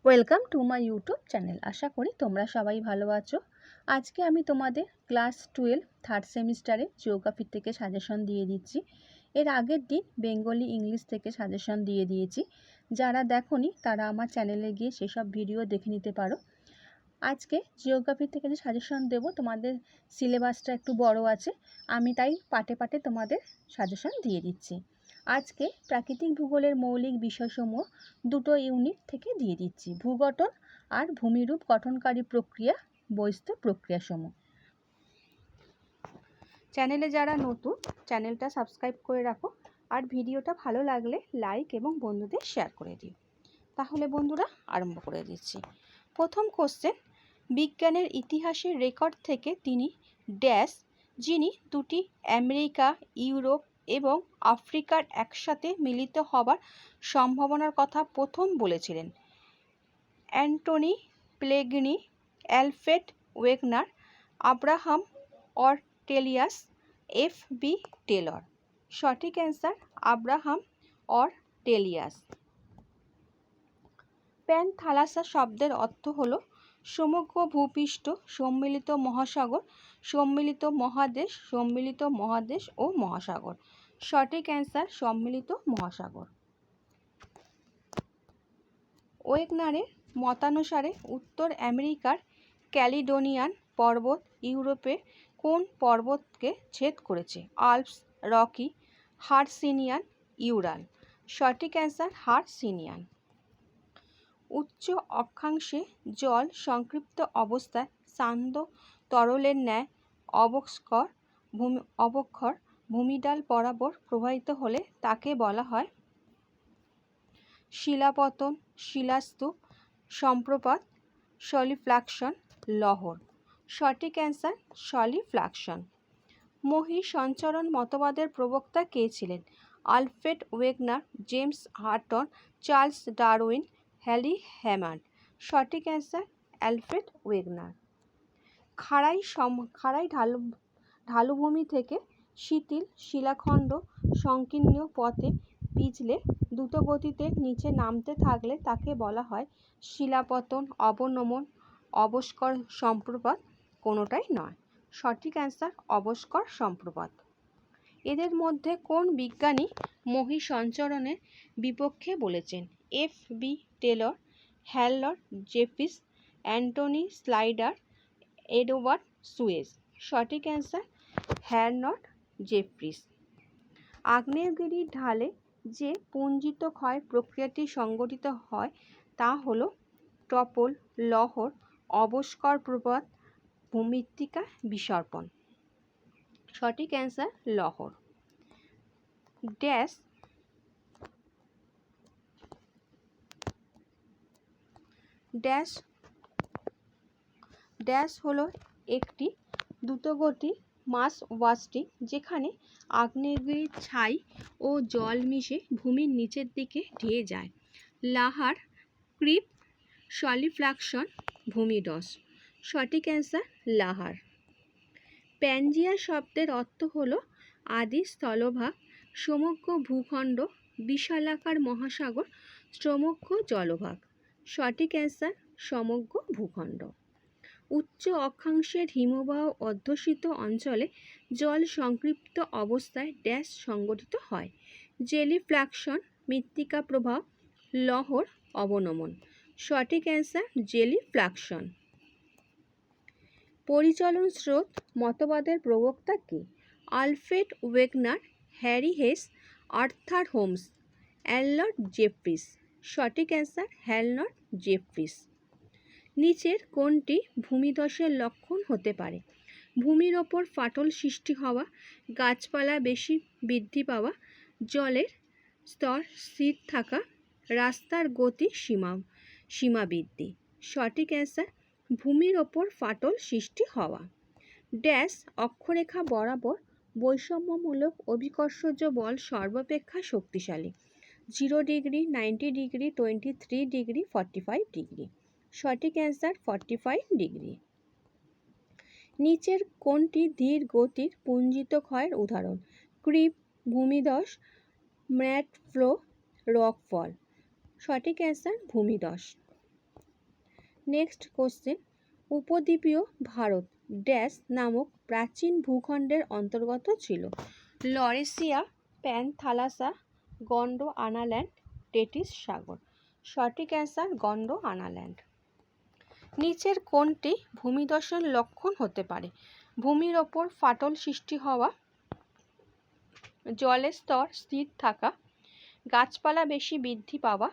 Welcome to my YouTube channel. আশা করি তোমরা সবাই ভালো আছো। আজকে আমি তোমাদের ক্লাস 12 থার্ড সেমিস্টারে জিওগ্রাফি থেকে সাজেশন দিয়ে দিচ্ছি। এর আগের দিন বেঙ্গলি ইংলিশ থেকে সাজেশন দিয়ে দিয়েছি। যারা দেখোনি তারা আমার চ্যানেলে গিয়ে সেসব ভিডিও দেখে নিতে পারো। আজকে জিওগ্রাফি থেকে যে সাজেশন দেব, তোমাদের সিলেবাসটা একটু বড় আছে, আমি তাই পাটে পাটে তোমাদের সাজেশন দিয়ে দিচ্ছি। আজকে প্রাকৃতিক ভূগোলের মৌলিক বিষয়সমূহ দুটো ইউনিট থেকে দিয়ে দিচ্ছি, ভূগঠন আর ভূমিরূপ গঠনকারী প্রক্রিয়া, বহিস্থ প্রক্রিয়াসমূহ। চ্যানেলে যারা নতুন, চ্যানেলটা সাবস্ক্রাইব করে রাখো, আর ভিডিওটা ভালো লাগলে লাইক এবং বন্ধুদের শেয়ার করে দিও। তাহলে বন্ধুরা আরম্ভ করে দিচ্ছি। প্রথম কোশ্চেন, বিজ্ঞানের ইতিহাসের রেকর্ড থেকে তিনি ড্যাশ যিনি দুটি আমেরিকা, ইউরোপ এবং আফ্রিকার একসাথে মিলিত হবার সম্ভাবনার কথা প্রথম বলেছিলেন? Antony Pellegrini, Alfred Wegener, Abraham Ortelius, F B. Taylor. সঠিক অ্যান্সার আব্রাহাম অরটেলিয়াস। প্যানথালাসা শব্দের অর্থ হল সমগ্র ভূপৃষ্ঠ, সম্মিলিত মহাসাগর, সম্মিলিত মহাদেশ, সম্মিলিত মহাদেশ ও মহাসাগর। সঠিক অ্যান্সার সম্মিলিত মহাসাগর। ওয়েগনারের মতানুসারে উত্তর আমেরিকার ক্যালিডোনিয়ান পর্বত ইউরোপের কোন পর্বতকে ছেদ করেছে? Alps, Rocky, Hercynian, Ural. সঠিক অ্যান্সার হার্সিনিয়ান। উচ্চ অক্ষাংশে জল সংক্ষিপ্ত অবস্থায় শান্ত তরলের ন্যায় অবক্ষর ভূমিডাল বরাবর প্রবাহিত হলে তাকে বলা হয় শিলাপতন, শিলাস্তূপ, সম্প্রপাত, সলিফ্লাকশন, লহর। সঠিক অ্যান্সার সলিফ্লাকশন। মহী সঞ্চরণ মতবাদের প্রবক্তা কে ছিলেন? Alfred Wegener, James Hutton, Charles Darwin, Halley Hammond. সঠিক অ্যান্সার আলফ্রেড ওয়েগনার। খাড়াই ঢালুভূমি থেকে শিথিল শিলাখণ্ড সংকীর্ণ পথে পিছলে দ্রুতগতিতে নিচে নামতে থাকলে তাকে বলা হয় শিলাপতন, অবনমন, অবস্কর, সম্প্রপাত। কোনোটাই নয়। সঠিক অ্যান্সার অবস্কর সম্প্রপাত। এদের মধ্যে কোন বিজ্ঞানী মহী সঞ্চরণের বিপক্ষে বলেছেন? F B. Taylor, Harold Jeffreys, Antony Snider, Edward Suess. সঠিক অ্যান্সার হ্যারল্ড জেফ্রিস। আগ্নেয়গিরির ঢালে যে পুঞ্জিত ক্ষয় প্রক্রিয়াটি সংঘটিত হয় তা হল টপল, লহর, অবস্কর প্রপাত, মৃত্তিকা বিসর্পণ। সঠিক অ্যান্সার লহর। ড্যাশ ড্যাশ ড্যাশ হলো একটি দ্রুতগতি মাস ওয়াশটি যেখানে আগ্নেয়গিরির ছাই ও জল মিশে ভূমির নিচের দিকে ধেয়ে যায়। লাহার, ক্রিপ, সলিফ্লাকশন, ভূমিধস। সঠিক অ্যান্সার লাহার। প্যানজিয়া শব্দের অর্থ হল আদি স্থলভাগ, সমগ্র ভূখণ্ড, বিশালাকার মহাসাগর, সমগ্র জলভাগ। সঠিক অ্যান্সার সমগ্র ভূখণ্ড। উচ্চ অক্ষাংশের হিমবাহ অধ্যুষিত অঞ্চলে জল সংক্ষিপ্ত অবস্থায় ড্যাশ সংঘটিত হয়? জেলিফ্লাকশন, মৃত্তিকা প্রবাহ, লহর, অবনমন। সঠিক অ্যান্সার জেলিফ্লাকশন। পরিচলন স্রোত মতবাদের প্রবক্তা কে? Alfred Wegener, Harry Hess, Arthur Holmes, Harold Jeffreys. সঠিক অ্যান্সার হ্যারল্ড জেফ্রিস। নিচের কোনটি ভূমিধসের লক্ষণ হতে পারে? ভূমির ওপর ফাটল সৃষ্টি হওয়া, গাছপালা বেশি বৃদ্ধি পাওয়া, জলের স্তর স্থির থাকা, রাস্তার গতি সীমা বৃদ্ধি। সঠিক অ্যান্সার ভূমির ওপর ফাটল সৃষ্টি হওয়া। ড্যাশ অক্ষরেখা বরাবর বৈষম্যমূলক অভিকর্ষজ বল সর্বাপেক্ষা শক্তিশালী? 0 ডিগ্রি, 90 ডিগ্রি, 23 ডিগ্রি, 45 ডিগ্রি। সঠিক অ্যান্সার 45 ডিগ্রি। নিচের কোনটি ধীর গতির পুঞ্জিত ক্ষয়ের উদাহরণ? ক্রিপ, ভূমিধস, ম্যাট ফ্লো, রক ফল। সঠিক অ্যান্সার ভূমিধস। নেক্সট কোশ্চেন, উপদ্বীপীয় ভারত ড্যাশ নামক প্রাচীন ভূখণ্ডের অন্তর্গত ছিল? লরেশিয়া, প্যানথালাসা, গন্ডোয়ানাল্যান্ড, টেটিস সাগর। সঠিক অ্যান্সার গন্ডোয়ানাল্যান্ড। নিচের কোনটি ভূমিধসের লক্ষণ হতে পারে? ভূমির ওপর ফাটল সৃষ্টি হওয়া, জলের স্তর স্থির থাকা, গাছপালা বেশি বৃদ্ধি পাওয়া,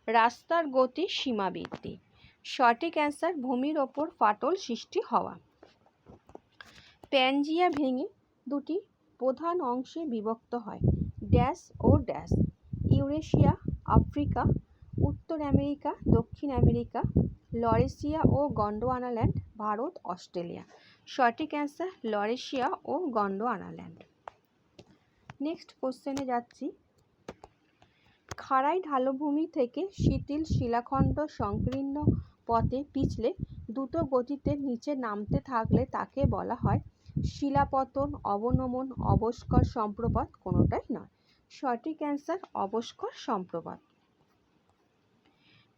রাস্তার গতির সীমা বৃদ্ধি। সঠিক অ্যান্সার ভূমির ওপর ফাটল সৃষ্টি হওয়া। প্যানজিয়া ভেঙে দুটি প্রধান অংশে বিভক্ত হয়, dash O dash. Eurasia, Africa, উত্তর আমেরিকা, দক্ষিণ আমেরিকা, লরেশিয়া ও গন্ডোয়ানাল্যান্ড, ভারত, অস্ট্রেলিয়া। সঠিক অ্যান্সার লরেশিয়া ও গন্ডোয়ানাল্যান্ড। নেক্সট কোশ্চেনে যাচ্ছি, খাড়াই ঢালভূমি থেকে শিথিল শিলাখণ্ড সংকীর্ণ পথে পিছলে দ্রুত গতিতে নিচে নামতে থাকলে তাকে বলা হয় শিলাপতন, অবনমন, অবস্কর সম্প্রপাত, কোনোটাই নয়। সঠিক অ্যান্সার অবস্কর সম্প্রপাত।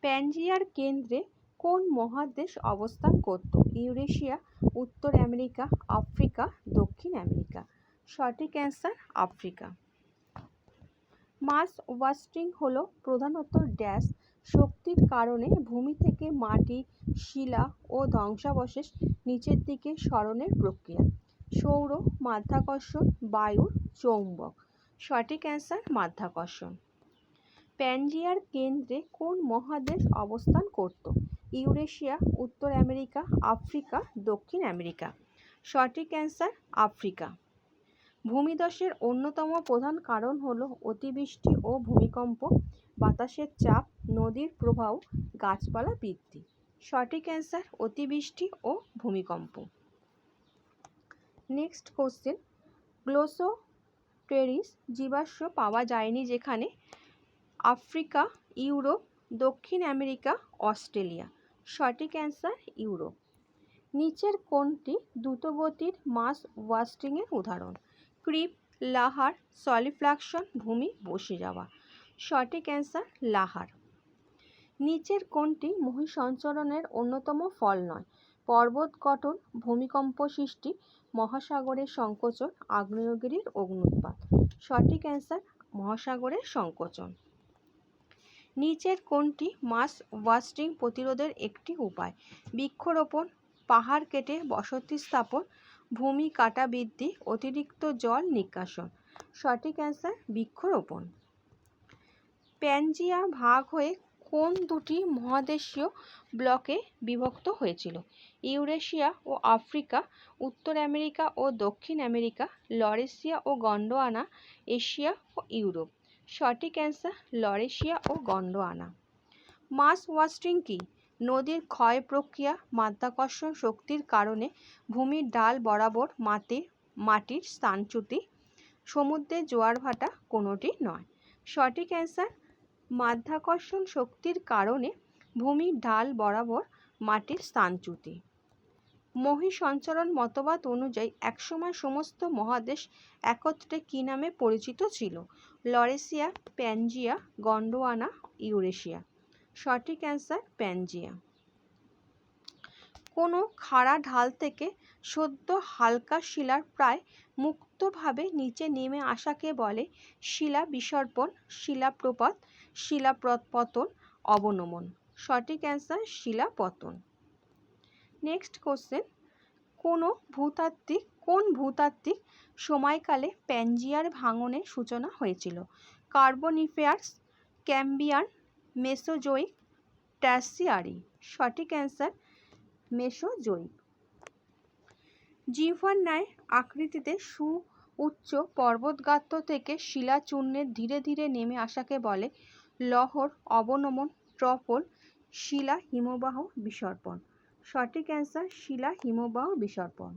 প্যানজিয়ার কেন্দ্রে কোন মহাদেশ অবস্থান করত? ইউরেশিয়া, উত্তর আমেরিকা, আফ্রিকা, দক্ষিণ আমেরিকা। সঠিক অ্যান্সার আফ্রিকা। মাস ওয়াস্টিং হলো প্রধানত ড্যাশ শক্তির কারণে ভূমি থেকে মাটি, শিলা ও ধ্বংসাবশেষ নিচের দিকে সরণের প্রক্রিয়া। সৌর, মাধ্যাকর্ষণ, বায়ুর, চৌম্বক। সঠিক অ্যান্সার মাধ্যাকর্ষণ। প্যানজিয়ার কেন্দ্রে কোন মহাদেশ অবস্থান করত? ইউরেশিয়া, উত্তর আমেরিকা, আফ্রিকা, দক্ষিণ আমেরিকা। সঠিক অ্যান্সার আফ্রিকা। ভূমিধসের অন্যতম প্রধান কারণ হল অতিবৃষ্টি ও ভূমিকম্প, বাতাসের চাপ, নদীর প্রবাহ, গাছপালা বৃদ্ধি। সঠিক অ্যান্সার অতিবৃষ্টি ও ভূমিকম্প। নেক্সট কোশ্চেন, গ্লোসোটেরিস জীবাশ্ম পাওয়া যায়নি যেখানে? আফ্রিকা, ইউরোপ, দক্ষিণ আমেরিকা, অস্ট্রেলিয়া। সঠিক অ্যান্সার ইউরোপ। নিচের কোনটি দ্রুতগতির মাস ওয়াস্টিংয়ের উদাহরণ? ক্রিপ, লাহার, সলিফ্লাকশন, ভূমি বসে যাওয়া। সঠিক অ্যান্সার লাহার। নিচের কোনটি মহাসঞ্চরণের অন্যতম ফল নয়? পর্বত গঠন, ভূমিকম্প সৃষ্টি, মহাসাগরের সংকোচন, আগ্নেয়গিরির অগ্ন্যুৎপাত। সঠিক অ্যান্সার মহাসাগরের সংকোচন। নিচের কোনটি মাস ওয়াস্টিং প্রতিরোধের একটি উপায়? বৃক্ষরোপণ, পাহাড় কেটে বসতি স্থাপন, ভূমি কাটা বৃদ্ধি, অতিরিক্ত জল নিষ্কাশন। সঠিক অ্যান্সার বৃক্ষরোপণ। প্যানজিয়া ভাগ হয়ে কোন দুটি মহাদেশীয় ব্লকে বিভক্ত হয়েছিল? ইউরেশিয়া ও আফ্রিকা, উত্তর আমেরিকা ও দক্ষিণ আমেরিকা, লরেশিয়া ও গন্ডোয়ানা, এশিয়া ও ইউরোপ। সঠিক অ্যান্সার লরেশিয়া ও গন্ডোয়ানা। মাস ওয়াস্টিং কি? নদীর ক্ষয় প্রক্রিয়া, মাধ্যাকর্ষণ শক্তির কারণে ভূমির ঢাল বরাবর মাটির স্থানচ্যুতি, সমুদ্রের জোয়ার ভাটা, কোনোটি নয়। সঠিক অ্যান্সার মাধ্যাকর্ষণ শক্তির কারণে ভূমির ঢাল বরাবর মাটির স্থানচ্যুতি। মহাসঞ্চরণ মতবাদ অনুযায়ী একসময় সমস্ত মহাদেশ একত্রে কী নামে পরিচিত ছিল? Laurasia, Pangaea, Gondwana, Eurasia. সঠিক অ্যান্সার প্যানজিয়া। কোনো খাড়া ঢাল থেকে সদ্য হালকা শিলার প্রায় মুক্তভাবে নিচে নেমে আসাকে বলে শিলা বিসর্পণ, শিলাপ্রপাত, শিলাপতন, অবনমন। সঠিক অ্যান্সার শিলাপতন। নেক্সট কোশ্চেন, কোন ভূতাত্ত্বিক সময়কালে প্যানজিয়ার ভাঙনের সূচনা হয়েছিল? Carboniferous, Cambrian, Mesozoic, Tertiary. সঠিক অ্যান্সার মেসোজোইক। জিহ্বার ন্যায় আকৃতিতে সুউচ্চ পর্বতগাত্র থেকে শিলা চূর্ণের ধীরে ধীরে নেমে আসাকে বলে লহর, অবনমন, ট্রফল, শিলা হিমবাহ বিসর্পণ। সঠিক অ্যান্সার শিলা হিমবাহ বিসর্পণ।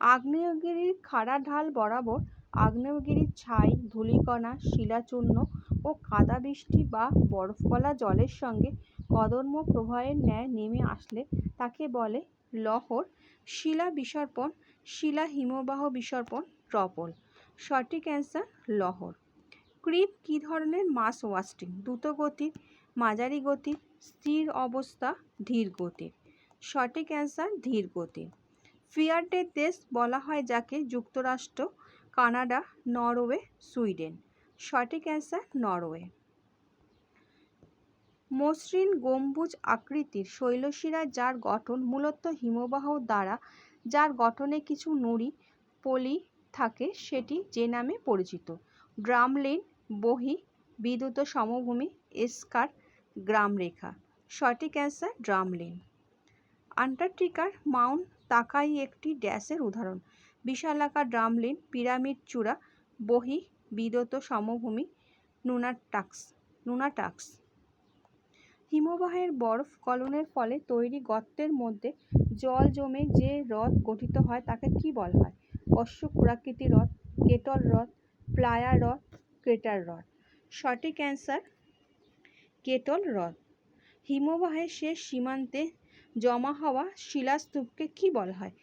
আগ্নেয়গিরির খাড়া ঢাল বরাবর আগ্নেয়গিরির ছাই, ধূলিকণা, শিলাচূর্ণ ও কাদা বৃষ্টি বা বরফগলা জলের সঙ্গে কদর্ম প্রবাহের ন্যায় নেমে আসলে তাকে বলে লহর, শিলা বিসর্পণ, শিলা হিমবাহ বিসর্পণ, ট্রফল। সঠিক অ্যান্সার লহর। ক্রিপ কী ধরনের মাস ওয়াস্টিং? দ্রুতগতির, মাঝারি গতির, স্থির অবস্থা, ধীর গতির। সঠিক অ্যান্সার ধীর গতির। ফিয়ারডের দেশ বলা হয় যাকে? যুক্তরাষ্ট্র, কানাডা, নরওয়ে, সুইডেন। সঠিক অ্যান্সার নরওয়ে। মসৃণ গম্বুজ আকৃতির শৈলশিরা যার গঠন মূলত হিমবাহ দ্বারা, যার গঠনে কিছু নুড়ি পলি থাকে, সেটি যে নামে পরিচিত? ড্রামলিন, বহি, বিদ্যুৎ সমভূমি, এস্কার, গ্রামরেখা। সঠিক অ্যান্সার ড্রামলিন। আন্টার্কটিকার মাউন্ট তাকাই একটি ড্যাশের উদাহরণ? বিশালাকার ড্রামলিন, পিরামিড চূড়া, বহি, বিদ্যুৎ সমভূমি, নুনাটাক্স। হিমবাহের বরফ গলনের ফলে তৈরি গর্তের মধ্যে জল জমে যে হ্রদ গঠিত হয় তাকে কি বলা হয়? অশ্বক্ষুরাকৃতি হ্রদ, কেটল হ্রদ, প্লায়া হ্রদ, ক্রেটার হ্রদ। সঠিক অ্যান্সার কেটল হ্রদ। হিমবাহের শেষ সীমান্তে জমা হওয়া শিলাস্তূপকে কি বলা হয়?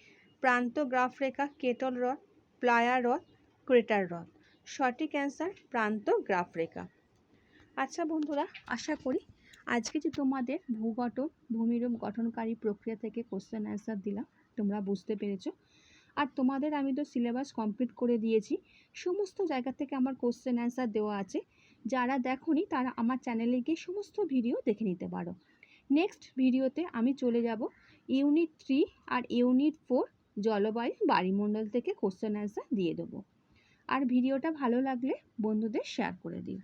প্রান্ত গ্রাফরেখা, কেটল হ্রদ, প্লায়া হ্রদ, ক্রেটার হ্রদ। সঠিক অ্যান্সার প্রান্ত গ্রাফরেখা। আচ্ছা বন্ধুরা, আশা করি আজকে যে তোমাদের ভূগঠন ভূমিরূপ গঠনকারী প্রক্রিয়া থেকে কোশ্চেন অ্যান্সার দিলাম তোমরা বুঝতে পেরেছো। আর তোমাদের আমি তো সিলেবাস কমপ্লিট করে দিয়েছি, সমস্ত জায়গা থেকে আমার কোশ্চেন অ্যান্সার দেওয়া আছে। যারা দেখোনি তারা আমার চ্যানেলে গিয়ে সমস্ত ভিডিও দেখে নিতে পারো। নেক্সট ভিডিওতে আমি চলে যাব ইউনিট 3 আর ইউনিট 4 জলবায়ু বায়ুমণ্ডল থেকে কোশ্চেন অ্যান্সার দিয়ে দেবো। আর ভিডিওটা ভালো লাগলে বন্ধুদের শেয়ার করে দিও।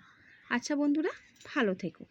আচ্ছা বন্ধুরা, ভালো থেকো।